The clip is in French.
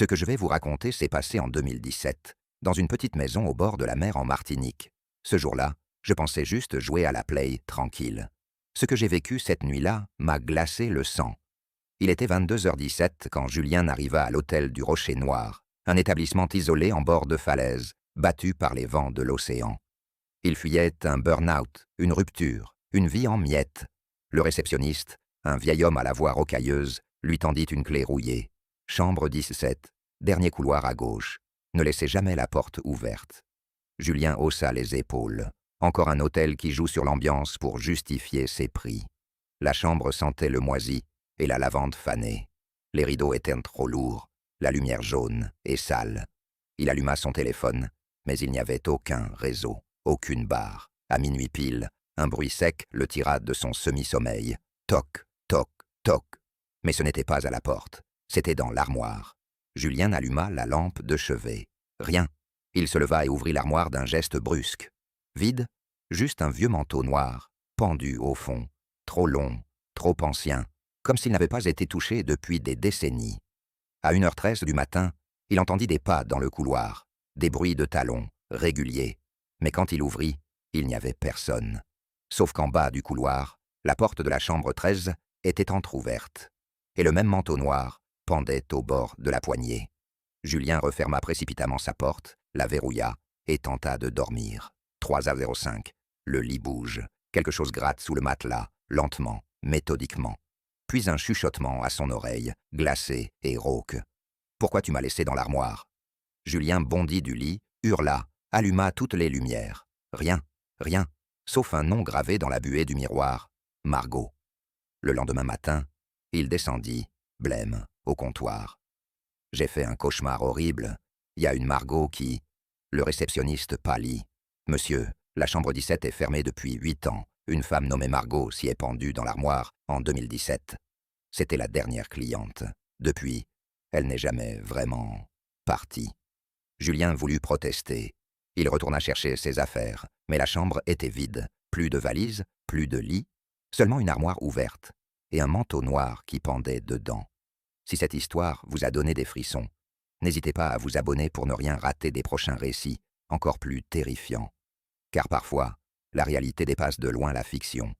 Ce que je vais vous raconter s'est passé en 2017, dans une petite maison au bord de la mer en Martinique. Ce jour-là, je pensais juste jouer à la play, tranquille. Ce que j'ai vécu cette nuit-là m'a glacé le sang. Il était 22h17 quand Julien arriva à l'hôtel du Rocher Noir, un établissement isolé en bord de falaise, battu par les vents de l'océan. Il fuyait un burn-out, une rupture, une vie en miettes. Le réceptionniste, un vieil homme à la voix rocailleuse, lui tendit une clé rouillée. Chambre 17, dernier couloir à gauche. Ne laissez jamais la porte ouverte. Julien haussa les épaules. Encore un hôtel qui joue sur l'ambiance pour justifier ses prix. La chambre sentait le moisi et la lavande fanée. Les rideaux étaient trop lourds, la lumière jaune et sale. Il alluma son téléphone, mais il n'y avait aucun réseau, aucune barre. À minuit pile, un bruit sec le tira de son semi-sommeil. Toc, toc, toc. Mais ce n'était pas à la porte, c'était dans l'armoire. Julien alluma la lampe de chevet. Rien. Il se leva et ouvrit l'armoire d'un geste brusque. Vide, juste un vieux manteau noir, pendu au fond, trop long, trop ancien, comme s'il n'avait pas été touché depuis des décennies. À 1h13 du matin, il entendit des pas dans le couloir, des bruits de talons, réguliers. Mais quand il ouvrit, il n'y avait personne. Sauf qu'en bas du couloir, la porte de la chambre 13 était entr'ouverte, et le même manteau noir pendait au bord de la poignée. Julien referma précipitamment sa porte, la verrouilla et tenta de dormir. 3h05. Le lit bouge. Quelque chose gratte sous le matelas, lentement, méthodiquement. Puis un chuchotement à son oreille, glacé et rauque. « Pourquoi tu m'as laissé dans l'armoire ?» Julien bondit du lit, hurla, alluma toutes les lumières. Rien, rien, sauf un nom gravé dans la buée du miroir. Margot. Le lendemain matin, il descendit, blême, au comptoir. « J'ai fait un cauchemar horrible. Il y a une Margot qui… » Le réceptionniste pâlit. « Monsieur, la chambre 17 est fermée depuis 8 ans. Une femme nommée Margot s'y est pendue dans l'armoire en 2017. C'était la dernière cliente. Depuis, elle n'est jamais vraiment partie. » Julien voulut protester. Il retourna chercher ses affaires, mais la chambre était vide. Plus de valises, plus de lit, seulement une armoire ouverte et un manteau noir qui pendait dedans. Si cette histoire vous a donné des frissons, n'hésitez pas à vous abonner pour ne rien rater des prochains récits, encore plus terrifiants. Car parfois, la réalité dépasse de loin la fiction.